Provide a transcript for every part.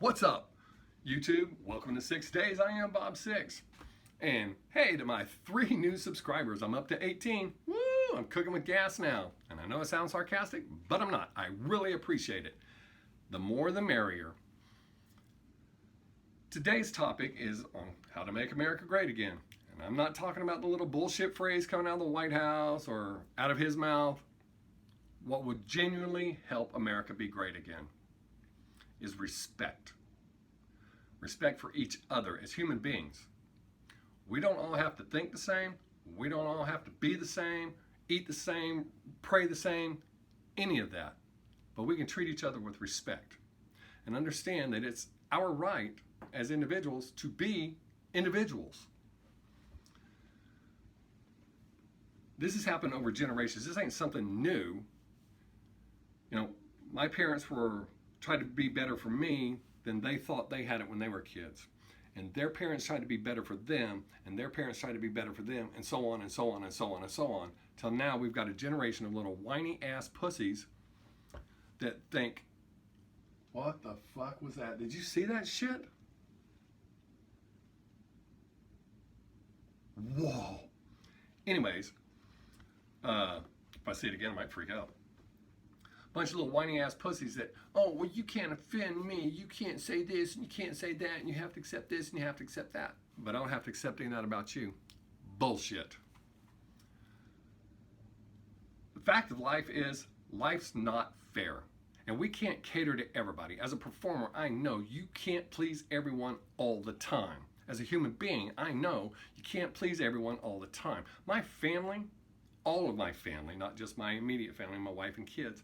What's up, YouTube? Welcome to Sixx Daze. I am Bob Sixx. And hey, to my 3 new subscribers, I'm up to 18. Woo! I'm cooking with gas now. And I know it sounds sarcastic, but I'm not. I really appreciate it. The more the merrier. Today's topic is on how to make America great again. And I'm not talking about the little bullshit phrase coming out of the White House or out of his mouth. What would genuinely help America be great again is respect. Respect for each other as human beings. We don't all have to think the same. We don't all have to be the same, eat the same, pray the same, any of that. But we can treat each other with respect and understand that it's our right as individuals to be individuals. This has happened over generations. This ain't something new. You know, my parents tried to be better for me than they thought they had it when they were kids. And their parents tried to be better for them, and their parents tried to be better for them, and so on and so on and so on and so on. Till now we've got a generation of little whiny ass pussies that think, what the fuck was that? Did you see that shit? Whoa. Anyways, if I see it again, I might freak out. Bunch of little whiny ass pussies that, oh, well, you can't offend me, you can't say this and you can't say that, and you have to accept this and you have to accept that, but I don't have to accept any of that about you. Bullshit. The fact of life is, life's not fair, and we can't cater to everybody. As a performer, I know you can't please everyone all the time. As a human being, I know you can't please everyone all the time. My family, all of my family, not just my immediate family, my wife and kids,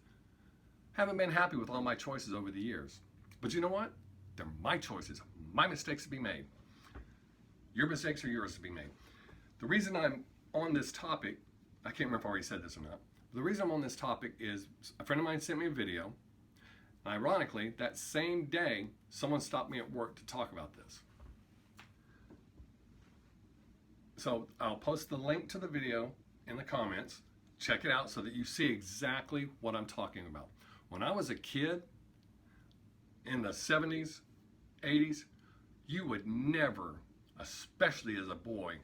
haven't been happy with all my choices over the years. But you know what? They're my choices, my mistakes to be made. Your mistakes are yours to be made. The reason I'm on this topic, I can't remember if I already said this or not. The reason I'm on this topic is a friend of mine sent me a video. Ironically, that same day, someone stopped me at work to talk about this. So I'll post the link to the video in the comments. Check it out so that you see exactly what I'm talking about. When I was a kid in the 70s, 80s, you would never, especially as a boy,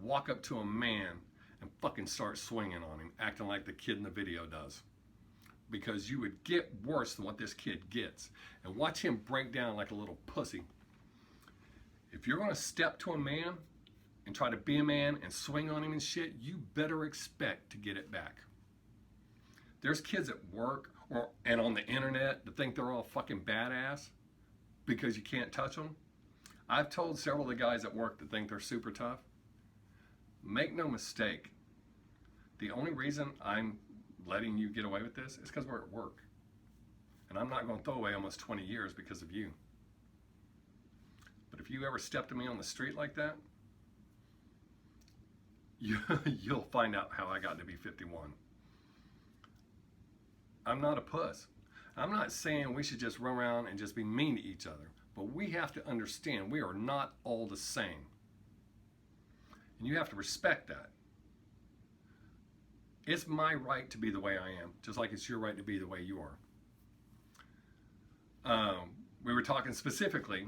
walk up to a man and fucking start swinging on him, acting like the kid in the video does. Because you would get worse than what this kid gets. And watch him break down like a little pussy. If you're gonna step to a man and try to be a man and swing on him and shit, you better expect to get it back. There's kids at work and on the internet that think they're all fucking badass because you can't touch them. I've told several of the guys at work that think they're super tough, make no mistake, the only reason I'm letting you get away with this is because we're at work. And I'm not going to throw away almost 20 years because of you. But if you ever step to me on the street like that, you'll find out how I got to be 51. I'm not a puss. I'm not saying we should just run around and just be mean to each other, but we have to understand we are not all the same. And you have to respect that. It's my right to be the way I am, just like it's your right to be the way you are. We were talking specifically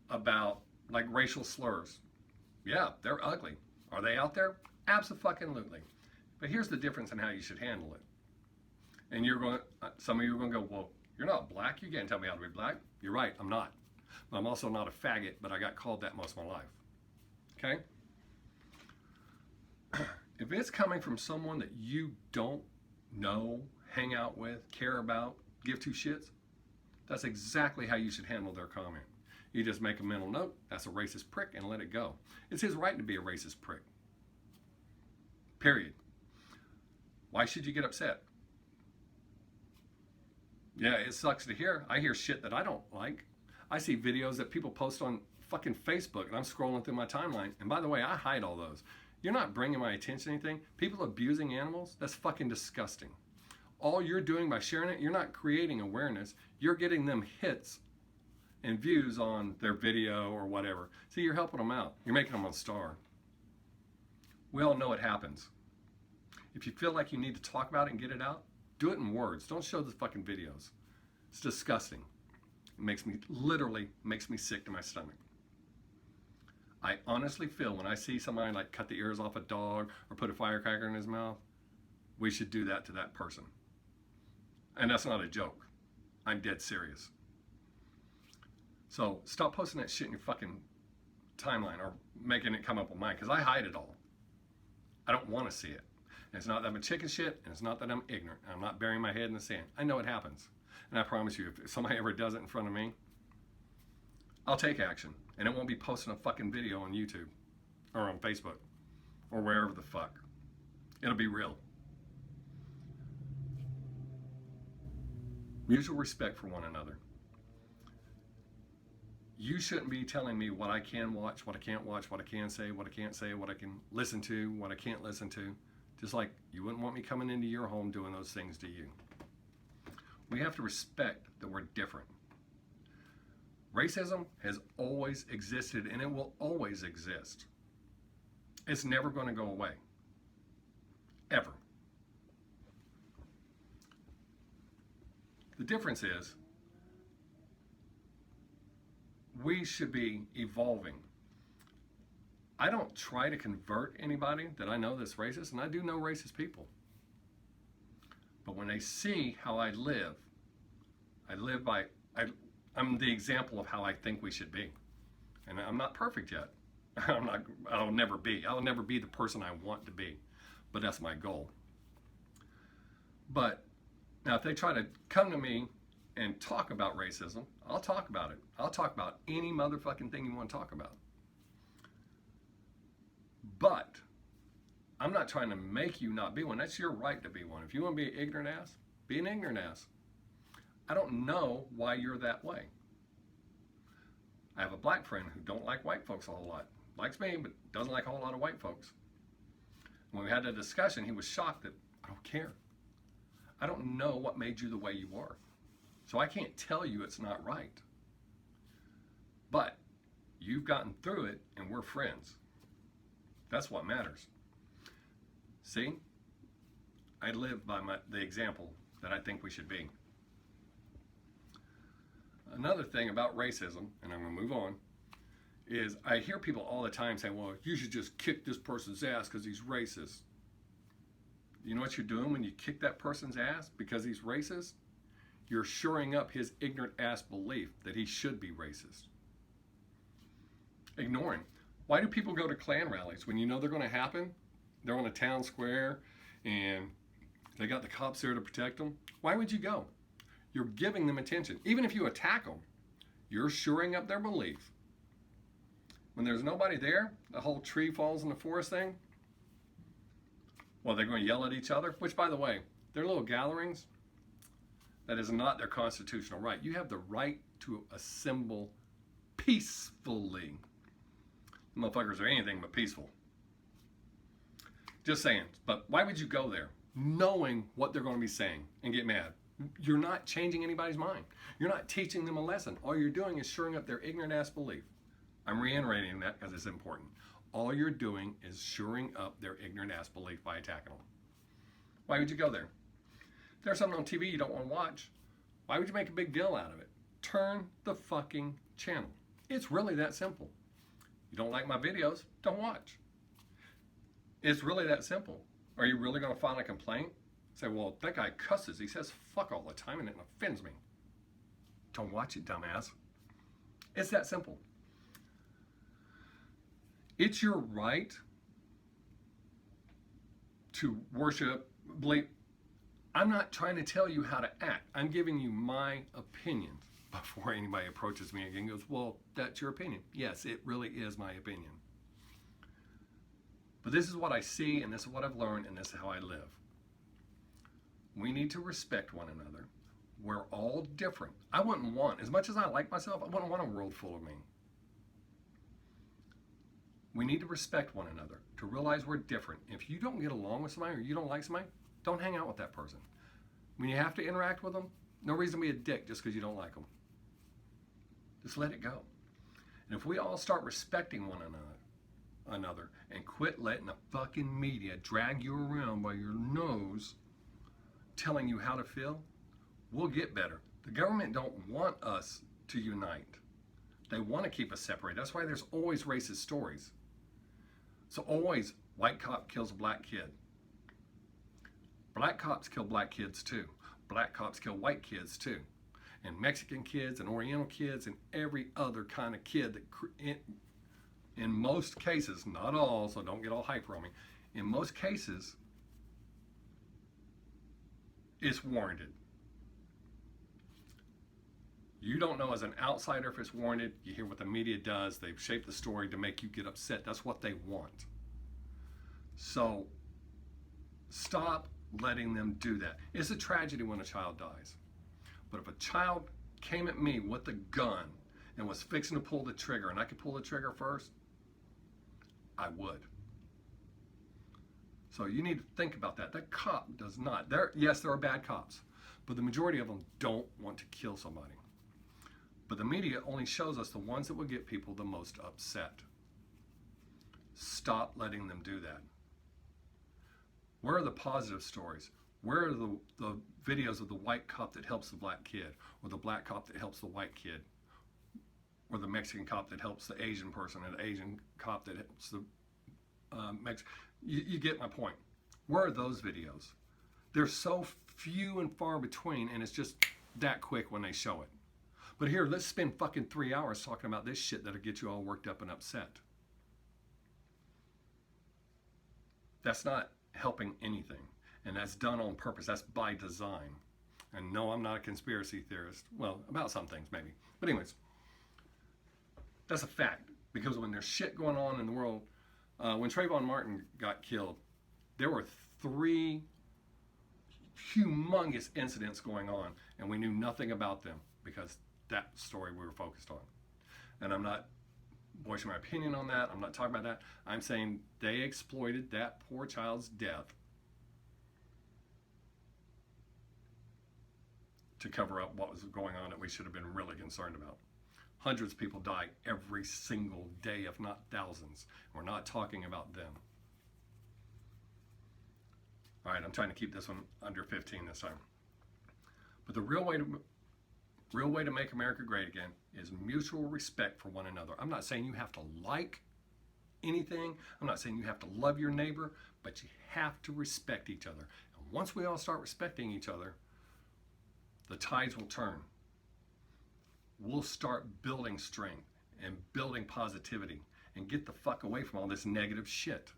about like racial slurs. Yeah, they're ugly. Are they out there? Abso-fucking-lutely. But here's the difference in how you should handle it. And you're going, some of you are going to go, well, you're not black. You can't tell me how to be black. You're right, I'm not. But I'm also not a faggot, but I got called that most of my life. Okay? If it's coming from someone that you don't know, hang out with, care about, give two shits, that's exactly how you should handle their comment. You just make a mental note, that's a racist prick, and let it go. It's his right to be a racist prick. Period. Why should you get upset? Yeah, it sucks to hear. I hear shit that I don't like. I see videos that people post on fucking Facebook, and I'm scrolling through my timeline. And by the way, I hide all those. You're not bringing my attention to anything. People abusing animals, that's fucking disgusting. All you're doing by sharing it, you're not creating awareness. You're getting them hits and views on their video or whatever. See, you're helping them out. You're making them a star. We all know it happens. If you feel like you need to talk about it and get it out, do it in words. Don't show the fucking videos. It's disgusting. Literally makes me sick to my stomach. I honestly feel when I see somebody like cut the ears off a dog or put a firecracker in his mouth, we should do that to that person. And that's not a joke. I'm dead serious. So stop posting that shit in your fucking timeline or making it come up on mine, because I hide it all. I don't want to see it. And it's not that I'm a chicken shit, and it's not that I'm ignorant. I'm not burying my head in the sand. I know it happens. And I promise you, if somebody ever does it in front of me, I'll take action. And it won't be posting a fucking video on YouTube or on Facebook or wherever the fuck. It'll be real. Mutual respect for one another. You shouldn't be telling me what I can watch, what I can't watch, what I can say, what I can't say, what I can listen to, what I can't listen to. Just like you wouldn't want me coming into your home doing those things to you. We have to respect that we're different. Racism has always existed and it will always exist. It's never going to go away. Ever. The difference is we should be evolving. I don't try to convert anybody that I know that's racist, and I do know racist people. But when they see how I live by, I'm the example of how I think we should be. And I'm not perfect yet. I'll never be. I'll never be the person I want to be. But that's my goal. But now if they try to come to me and talk about racism, I'll talk about it. I'll talk about any motherfucking thing you want to talk about. But I'm not trying to make you not be one. That's your right to be one. If you want to be an ignorant ass, be an ignorant ass. I don't know why you're that way. I have a black friend who don't like white folks a whole lot. Likes me, but doesn't like a whole lot of white folks. When we had that discussion, he was shocked that I don't care. I don't know what made you the way you are. So I can't tell you it's not right. But you've gotten through it and we're friends. That's what matters. See? I live by the example that I think we should be. Another thing about racism, and I'm going to move on, is I hear people all the time saying, well, you should just kick this person's ass because he's racist. You know what you're doing when you kick that person's ass because he's racist? You're shoring up his ignorant ass belief that he should be racist. Ignoring. Why do people go to Klan rallies when you know they're going to happen? They're on a town square and they got the cops there to protect them. Why would you go? You're giving them attention. Even if you attack them, you're shoring up their belief. When there's nobody there, the whole tree falls in the forest thing, well, they're going to yell at each other, which, by the way, their little gatherings, that is not their constitutional right. You have the right to assemble peacefully. Motherfuckers are anything but peaceful. Just saying. But why would you go there knowing what they're going to be saying and get mad? You're not changing anybody's mind. You're not teaching them a lesson. All you're doing is shoring up their ignorant ass belief. I'm reiterating that because it's important. All you're doing is shoring up their ignorant ass belief by attacking them. Why would you go there? If there's something on TV you don't want to watch, why would you make a big deal out of it? Turn the fucking channel. It's really that simple. You don't like my videos, don't watch. It's really that simple. Are you really going to file a complaint? Say, well, that guy cusses. He says fuck all the time and it offends me. Don't watch it, dumbass. It's that simple. It's your right to worship, believe. I'm not trying to tell you how to act. I'm giving you my opinion. Before anybody approaches me again and goes, well, that's your opinion. Yes, it really is my opinion. But this is what I see, and this is what I've learned, and this is how I live. We need to respect one another. We're all different. I wouldn't want, as much as I like myself, I wouldn't want a world full of me. We need to respect one another, to realize we're different. If you don't get along with somebody or you don't like somebody, don't hang out with that person. When you have to interact with them, no reason to be a dick just because you don't like them. Just let it go. And if we all start respecting one another and quit letting the fucking media drag you around by your nose telling you how to feel, we'll get better. The government don't want us to unite. They want to keep us separated. That's why there's always racist stories. So always, white cop kills a black kid. Black cops kill black kids too. Black cops kill white kids too. And Mexican kids and Oriental kids and every other kind of kid that, in most cases, not all, so don't get all hyper on me, in most cases, it's warranted. You don't know as an outsider if it's warranted. You hear what the media does. They've shaped the story to make you get upset. That's what they want. So stop letting them do that. It's a tragedy when a child dies. But if a child came at me with a gun and was fixing to pull the trigger and I could pull the trigger first, I would. So you need to think about that. That cop does not. Yes, there are bad cops, but the majority of them don't want to kill somebody. But the media only shows us the ones that will get people the most upset. Stop letting them do that. Where are the positive stories? Where are the videos of the white cop that helps the black kid, or the black cop that helps the white kid, or the Mexican cop that helps the Asian person, or the Asian cop that helps the Mexican? You get my point. Where are those videos? They're so few and far between, and it's just that quick when they show it. But here, let's spend fucking 3 hours talking about this shit that'll get you all worked up and upset. That's not helping anything. And that's done on purpose. That's by design. And no, I'm not a conspiracy theorist. Well, about some things maybe. But anyways, that's a fact. Because when there's shit going on in the world, when Trayvon Martin got killed, there were 3 humongous incidents going on, and we knew nothing about them because that story we were focused on. And I'm not voicing my opinion on that. I'm not talking about that. I'm saying they exploited that poor child's death to cover up what was going on that we should have been really concerned about. Hundreds of people die every single day, if not thousands. We're not talking about them. All right, I'm trying to keep this one under 15 this time. But the real way to make America great again is mutual respect for one another. I'm not saying you have to like anything. I'm not saying you have to love your neighbor, but you have to respect each other. And once we all start respecting each other, the tides will turn. We'll start building strength and building positivity and get the fuck away from all this negative shit.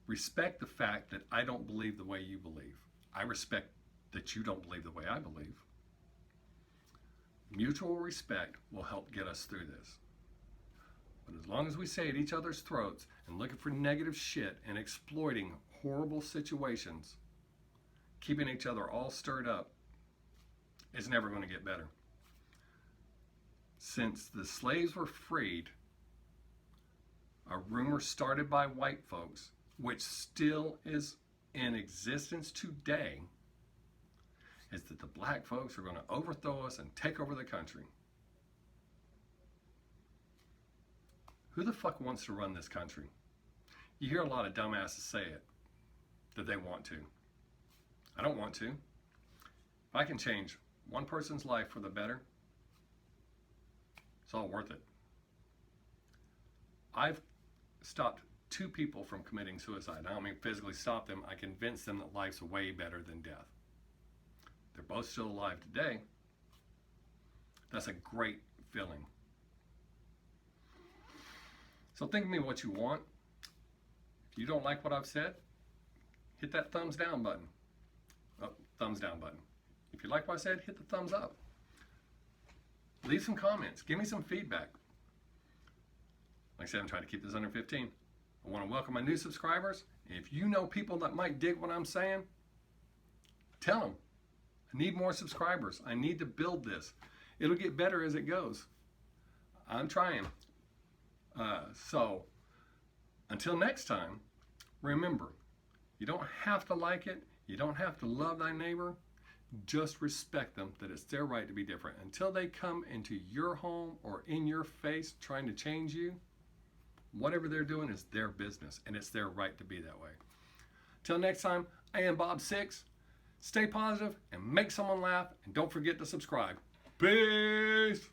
Respect the fact that I don't believe the way you believe. I respect that you don't believe the way I believe. Mutual respect will help get us through this. But as long as we stay at each other's throats and looking for negative shit and exploiting horrible situations, keeping each other all stirred up, it's never going to get better. Since the slaves were freed, a rumor started by white folks, which still is in existence today, is that the black folks are going to overthrow us and take over the country. Who the fuck wants to run this country? You hear a lot of dumbasses say it, that they want to. I don't want to. If I can change one person's life for the better, it's all worth it. I've stopped 2 people from committing suicide. I don't mean physically stop them. I convinced them that life's way better than death. They're both still alive today. That's a great feeling. So think of me what you want. If you don't like what I've said, hit that thumbs down button. Oh, thumbs down button. If you like what I said, hit the thumbs up. Leave some comments. Give me some feedback. Like I said, I'm trying to keep this under 15. I want to welcome my new subscribers. If you know people that might dig what I'm saying, tell them. I need more subscribers. I need to build this. It'll get better as it goes. I'm trying. So, until next time, remember, you don't have to like it. You don't have to love thy neighbor. Just respect them, that it's their right to be different. Until they come into your home or in your face trying to change you, whatever they're doing is their business, and it's their right to be that way. Till next time, I am Bob Sixx. Stay positive and make someone laugh, and don't forget to subscribe. Peace!